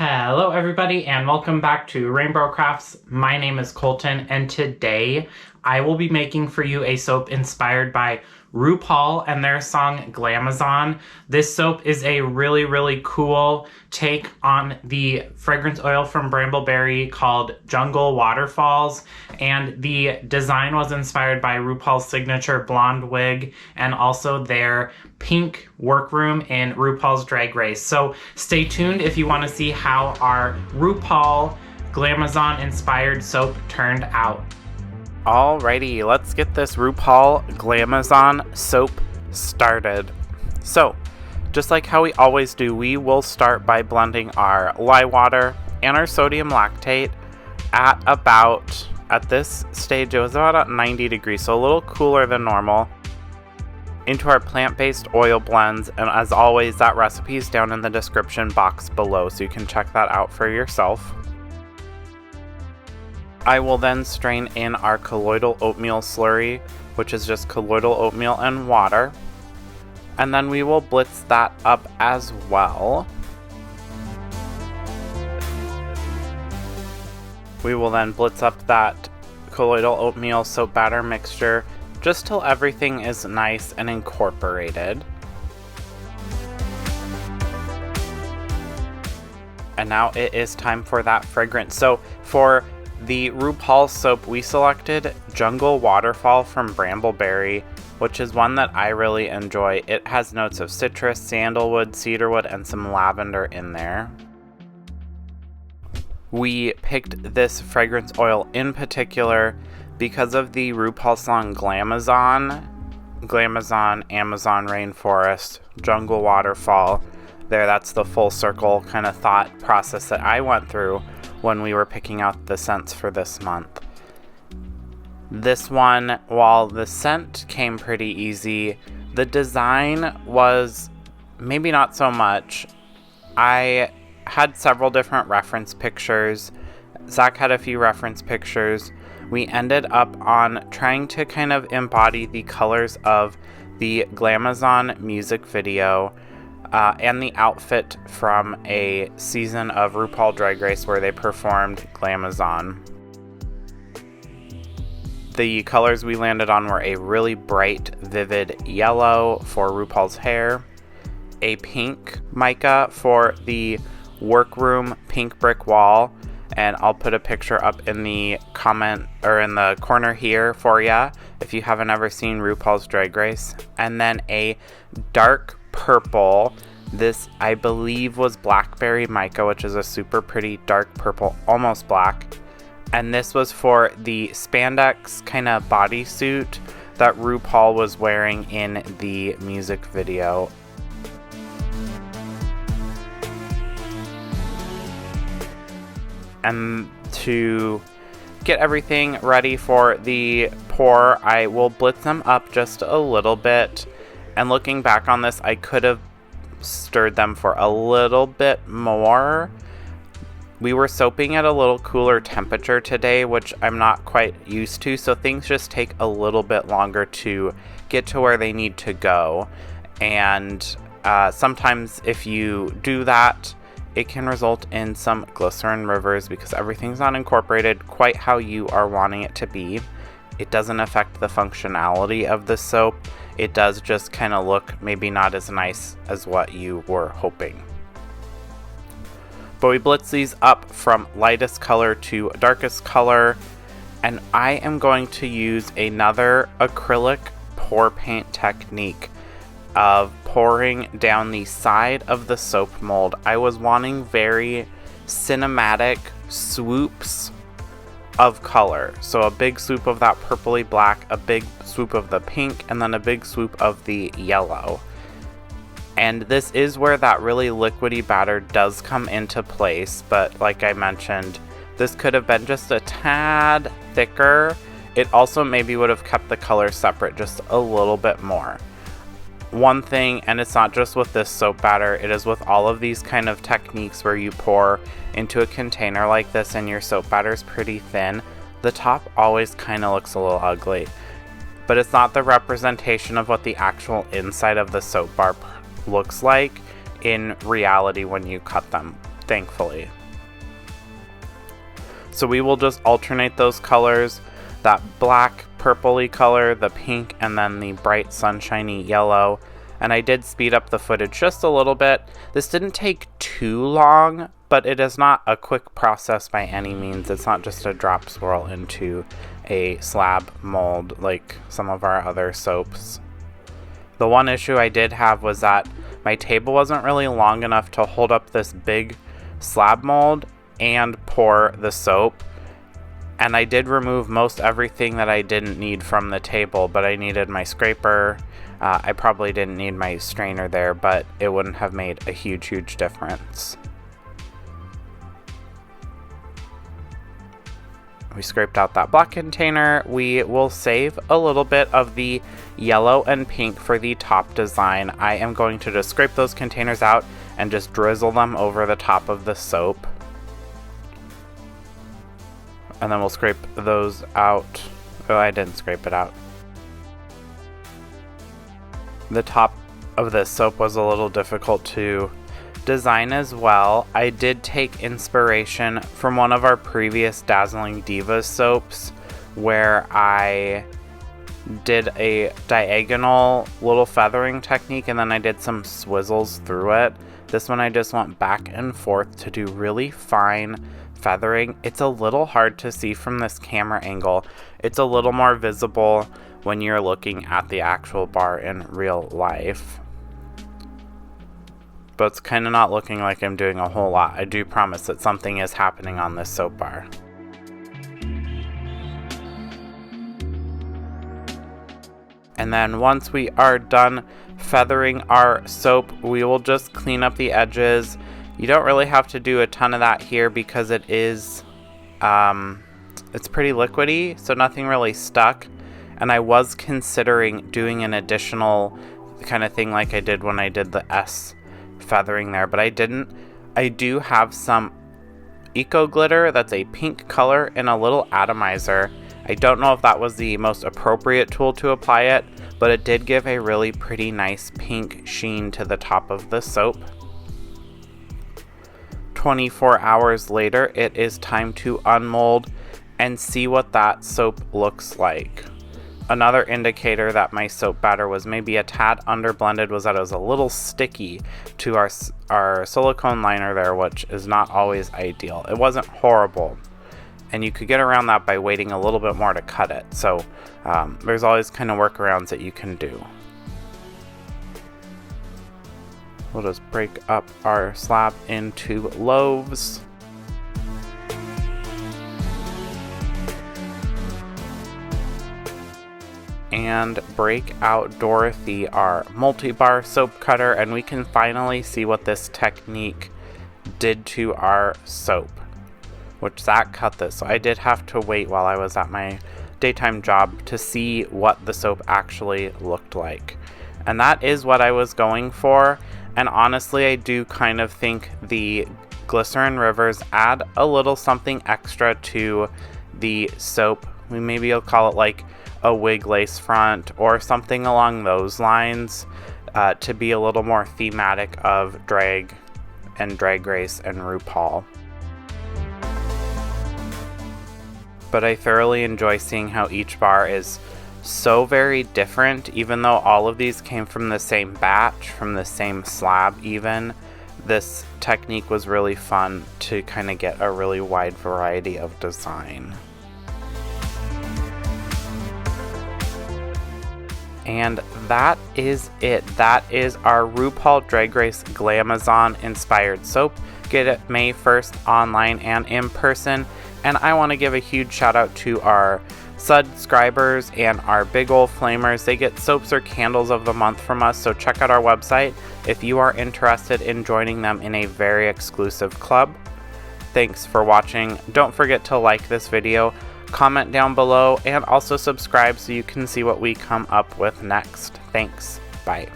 Hello everybody and welcome back to RainBro Crafts. My name is Colton and today I will be making for you a soap inspired by RuPaul and their song Glamazon. This soap is a really cool take on the fragrance oil from Brambleberry called Jungle Waterfalls, and the design was inspired by RuPaul's signature blonde wig and also their pink workroom in RuPaul's Drag Race. So stay tuned if you want to see how our RuPaul Glamazon inspired soap turned out. Alrighty, let's get this RuPaul Glamazon soap started. So, just like how we always do, we will start by blending our lye water and our sodium lactate at this stage, it was about at 90 degrees, so a little cooler than normal, into our plant-based oil blends. And as always, that recipe is down in the description box below, so you can check that out for yourself. I will then strain in our colloidal oatmeal slurry, which is just colloidal oatmeal and water. And then we will blitz that up as well. We will then blitz up that colloidal oatmeal soap batter mixture just till everything is nice and incorporated. And now it is time for that fragrance. So for the RuPaul soap, we selected Jungle Waterfall from Brambleberry, which is one that I really enjoy. It has notes of citrus, sandalwood, cedarwood, and some lavender in there. We picked this fragrance oil in particular because of the RuPaul song Glamazon, Amazon Rainforest, Jungle Waterfall. That's the full circle kind of thought process that I went through when we were picking out the scents for this month. This one, while the scent came pretty easy, the design was maybe not so much. I had several different reference pictures. Zac had a few reference pictures. We ended up on trying to kind of embody the colors of the Glamazon music video and the outfit from a season of RuPaul Drag Race where they performed Glamazon. The colors we landed on were a really bright, vivid yellow for RuPaul's hair, a pink mica for the workroom pink brick wall, and I'll put a picture up in the comment or in the corner here for ya if you haven't ever seen RuPaul's Drag Race. And then a dark purple, this I believe was blackberry mica, which is a super pretty dark purple, almost black. And this was for the spandex kind of bodysuit that RuPaul was wearing in the music video. And to get everything ready for the pour, I will blitz them up just a little bit. And looking back on this, I could have stirred them for a little bit more. We were soaping at a little cooler temperature today, which I'm not quite used to, so things just take a little bit longer to get to where they need to go. And sometimes if you do that, it can result in some glycerin rivers because everything's not incorporated quite how you are wanting it to be. It doesn't affect the functionality of the soap. It does just kind of look maybe not as nice as what you were hoping. But we blitz these up from lightest color to darkest color, and I am going to use another acrylic pour paint technique of pouring down the side of the soap mold. I was wanting very cinematic swoops of color. So a big swoop of that purpley black, a big swoop of the pink, and then a big swoop of the yellow. And this is where that really liquidy batter does come into place, but like I mentioned, this could have been just a tad thicker. It also maybe would have kept the color separate just a little bit more. One thing, and it's not just with this soap batter, it is with all of these kind of techniques where you pour into a container like this and your soap batter is pretty thin, the top always kind of looks a little ugly. But it's not the representation of what the actual inside of the soap bar looks like in reality when you cut them. thankfully. So we will just alternate those colors, that black purpley color, the pink, and then the bright sunshiny yellow. And I did speed up the footage just a little bit. This didn't take too long, but it is not a quick process by any means. It's not just a drop swirl into a slab mold like some of our other soaps. The one issue I did have was that my table wasn't really long enough to hold up this big slab mold and pour the soap. And I did remove most everything that I didn't need from the table, but I needed my scraper. I probably didn't need my strainer there, but it wouldn't have made a huge difference. We scraped out that black container. We will save a little bit of the yellow and pink for the top design. I am going to just scrape those containers out and just drizzle them over the top of the soap. And then we'll scrape those out. Oh, I didn't scrape it out. The top of this soap was a little difficult to design as well. I did take inspiration from one of our previous Dazzling Diva soaps where I did a diagonal little feathering technique and then I did some swizzles through it. This one I just went back and forth to do really fine feathering. It's a little hard to see from this camera angle. It's a little more visible when you're looking at the actual bar in real life. But it's kind of not looking like I'm doing a whole lot. I do promise that something is happening on this soap bar. And then once we are done feathering our soap, we will just clean up the edges. You don't really have to do a ton of that here because it is, it's pretty liquidy, so nothing really stuck. And I was considering doing an additional kind of thing like I did when I did the S feathering there, but I didn't. I do have some Eco Glitter that's a pink color and a little atomizer. I don't know if that was the most appropriate tool to apply it, but it did give a really pretty nice pink sheen to the top of the soap. 24 hours later, it is time to unmold and see what that soap looks like. Another indicator that my soap batter was maybe a tad underblended was that it was a little sticky to our silicone liner there, which is not always ideal. It wasn't horrible, and you could get around that by waiting a little bit more to cut it. So there's always kind of workarounds that you can do. We'll just break up our slab into loaves. And break out Dorothy, our multi-bar soap cutter, and we can finally see what this technique did to our soap. Which Zac cut this, so I did have to wait while I was at my daytime job to see what the soap actually looked like. And that is what I was going for, and honestly I do kind of think the glycerin rivers add a little something extra to the soap. Maybe you'll call it like a wig lace front or something along those lines, to be a little more thematic of drag and Drag Race and RuPaul. But I thoroughly enjoy seeing how each bar is so very different, even though all of these came from the same batch, from the same slab even. This technique was really fun to kind of get a really wide variety of design. And that is it. That is our RuPaul Drag Race Glamazon inspired soap. Get it May 1st online and in person. And I want to give a huge shout out to our subscribers and our big ol' flamers. They get soaps or candles of the month from us, so check out our website if you are interested in joining them in a very exclusive club. Thanks for watching. Don't forget to like this video, comment down below, and also subscribe so you can see what we come up with next. Thanks. Bye.